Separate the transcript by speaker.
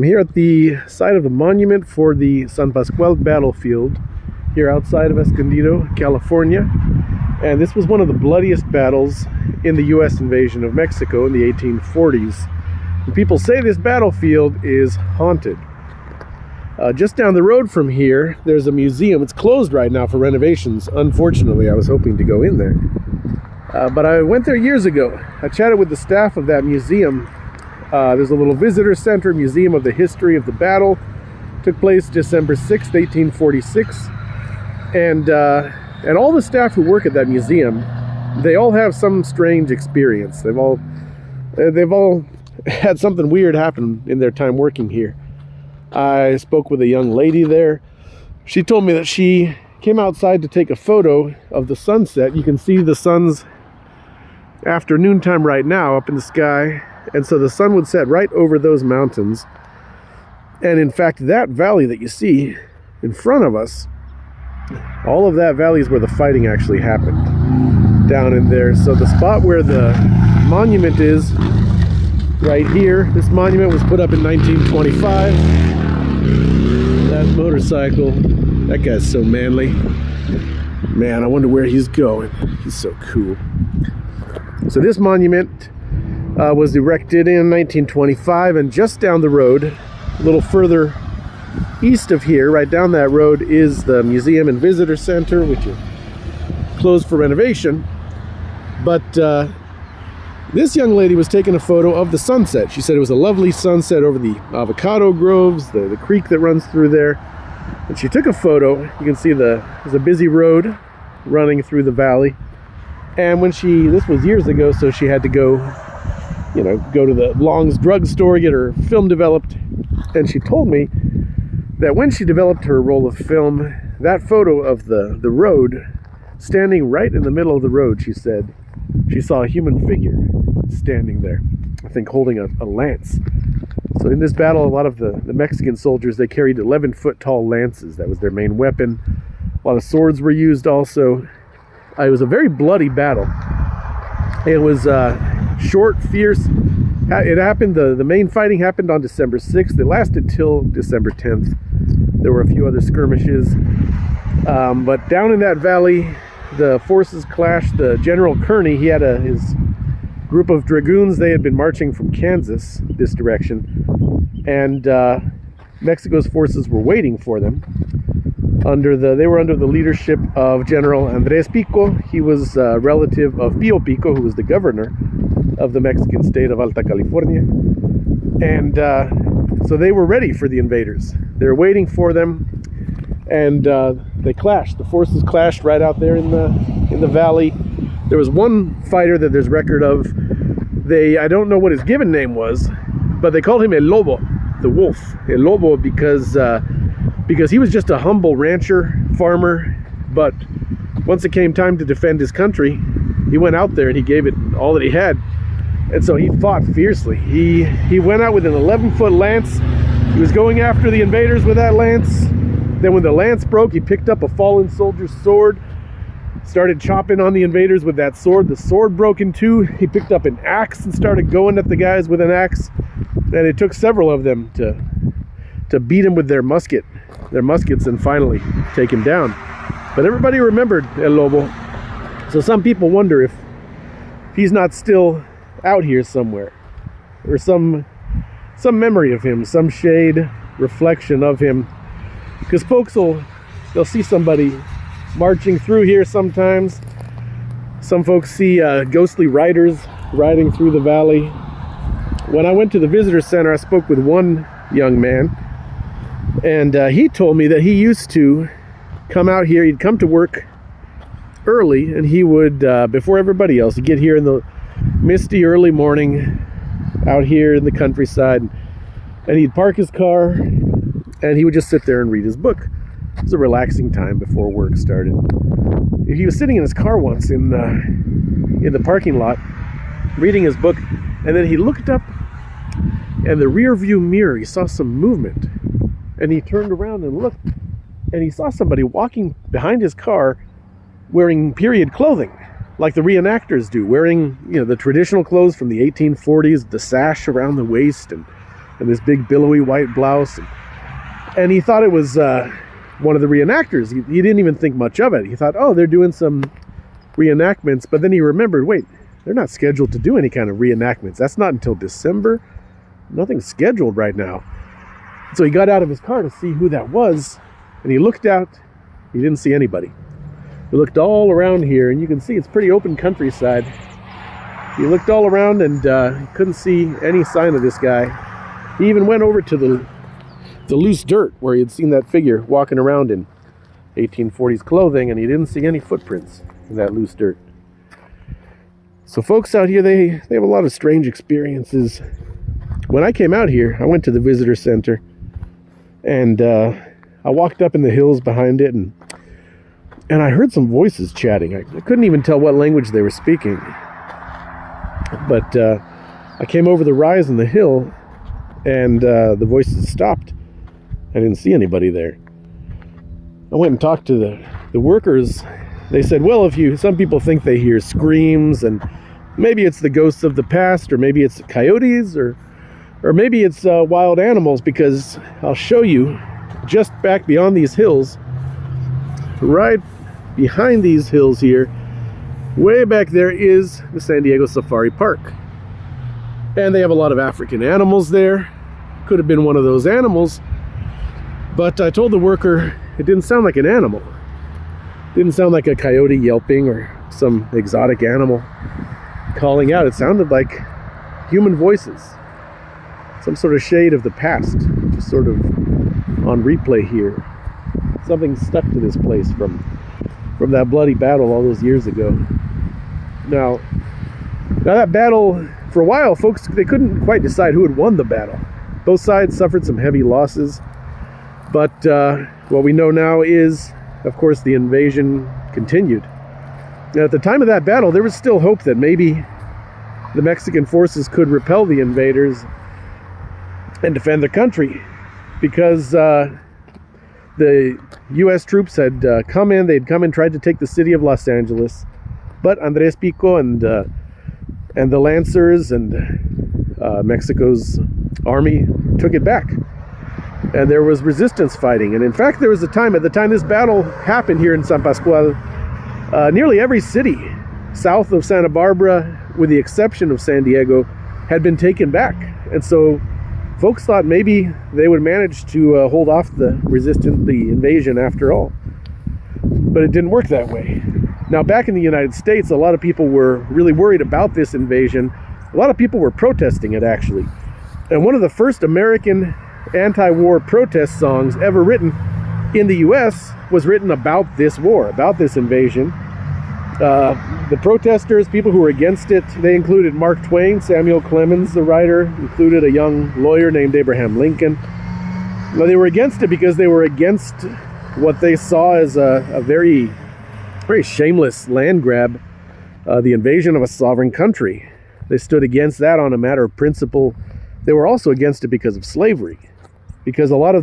Speaker 1: I'm here at the site of the monument for the San Pascual Battlefield here outside of Escondido, California. And this was one of the bloodiest battles in the U.S. invasion of Mexico in the 1840s. And people say this battlefield is haunted. Just down the road from here, there's a museum. It's closed right now for renovations. Unfortunately, I was hoping to go in there. But I went there years ago. I chatted with the staff of that museum. There's a little visitor center, museum of the history of the battle. Took place December 6th, 1846. And all the staff who work at that museum, they all have some strange experience. They've all had something weird happen in their time working here. I spoke with a young lady there. She told me that she came outside to take a photo of the sunset. You can see the sun's afternoon time right now up in the sky. And so the sun would set right over those mountains. And in fact, that valley that you see in front of us, all of that valley is where the fighting actually happened, down in there. So the spot where the monument is, right here, this monument was put up in 1925. That motorcycle, that guy's so manly. Man, I wonder where he's going. He's so cool. So this monument was erected in 1925, and just down the road, a little further east of here, right down that road, is the Museum and Visitor Center, which is closed for renovation. But this young lady was taking a photo of the sunset. She said it was a lovely sunset over the avocado groves, the creek that runs through there. And she took a photo. You can see there's a busy road running through the valley. And when this was years ago, so she had to go to the Long's drugstore, get her film developed. And she told me that when she developed her roll of film, that photo of the road, standing right in the middle of the road, she said she saw a human figure standing there, I think holding a lance. So in this battle, a lot of the Mexican soldiers, they carried 11-foot tall lances. That was their main weapon. A lot of swords were used also. It was a very bloody battle. It was short, fierce. It happened, the main fighting happened on December 6th. It lasted till December 10th. There were a few other skirmishes. But down in that valley, the forces clashed. General Kearney, he had his group of dragoons. They had been marching from Kansas this direction. And Mexico's forces were waiting for them. They were under the leadership of General Andrés Pico. He was a relative of Pío Pico, who was the governor of the Mexican state of Alta California. And so they were ready for the invaders. They were waiting for them, and they clashed. The forces clashed right out there in the valley. There was one fighter that there's record of. I don't know what his given name was, but they called him El Lobo, the wolf. El Lobo because he was just a humble rancher, farmer, but once it came time to defend his country, he went out there and he gave it all that he had. And so he fought fiercely. He went out with an 11-foot lance. He was going after the invaders with that lance. Then when the lance broke, he picked up a fallen soldier's sword, started chopping on the invaders with that sword. The sword broke in two. He picked up an axe and started going at the guys with an axe. And it took several of them to beat him with their muskets, and finally take him down. But everybody remembered El Lobo. So some people wonder if he's not still out here somewhere, or some memory of him, some shade, reflection of him. Because folks they'll see somebody marching through here sometimes. Some folks see ghostly riders riding through the valley. When I went to the visitor center, I spoke with one young man, and he told me that he used to come out here. He'd come to work early, and he would, before everybody else, he'd get here in the misty early morning out here in the countryside, and he'd park his car, and he would just sit there and read his book. It was a relaxing time before work started. He was sitting in his car once in the parking lot, reading his book, and then he looked up, and the rear view mirror, he saw some movement, and he turned around and looked, and he saw somebody walking behind his car wearing period clothing, like the reenactors do, wearing the traditional clothes from the 1840s, the sash around the waist and and this big billowy white blouse. And he thought it was one of the reenactors. He didn't even think much of it. He thought, oh, they're doing some reenactments. But then he remembered, wait, they're not scheduled to do any kind of reenactments. That's not until December. Nothing's scheduled right now. So he got out of his car to see who that was, and he looked out. He didn't see anybody. He looked all around here, and you can see it's pretty open countryside. He looked all around and he couldn't see any sign of this guy. He even went over to the loose dirt where he had seen that figure walking around in 1840s clothing, and he didn't see any footprints in that loose dirt. So folks out here, they have a lot of strange experiences. When I came out here, I went to the visitor center, and I walked up in the hills behind it, and I heard some voices chatting. I couldn't even tell what language they were speaking. But I came over the rise in the hill, and the voices stopped. I didn't see anybody there. I went and talked to the workers. They said, well, some people think they hear screams, and maybe it's the ghosts of the past, or maybe it's coyotes, or maybe it's wild animals, because I'll show you just back beyond these hills, right behind these hills here, way back there is the San Diego Safari Park. And they have a lot of African animals there. Could have been one of those animals, but I told the worker it didn't sound like an animal. It didn't sound like a coyote yelping or some exotic animal calling out. It sounded like human voices. Some sort of shade of the past, just sort of on replay here. Something stuck to this place from that bloody battle all those years ago. Now that battle, for a while, folks, they couldn't quite decide who had won the battle. Both sides suffered some heavy losses, but what we know now is, of course, the invasion continued. Now, at the time of that battle, there was still hope that maybe the Mexican forces could repel the invaders and defend the country, because the U.S. troops had come in. They'd come and tried to take the city of Los Angeles, but Andres Pico and the Lancers and Mexico's army took it back, and there was resistance fighting. And in fact, there was a time, at the time this battle happened here in San Pascual, nearly every city south of Santa Barbara, with the exception of San Diego, had been taken back. And so folks thought maybe they would manage to hold off the invasion after all. But it didn't work that way. Now, back in the United States, a lot of people were really worried about this invasion. A lot of people were protesting it, actually. And one of the first American anti-war protest songs ever written in the U.S. was written about this war, about this invasion. The protesters, people who were against it, they included Mark Twain, Samuel Clemens, the writer, included a young lawyer named Abraham Lincoln. Well, they were against it because they were against what they saw as a very, very shameless land grab, the invasion of a sovereign country. They stood against that on a matter of principle. They were also against it because of slavery, because a lot of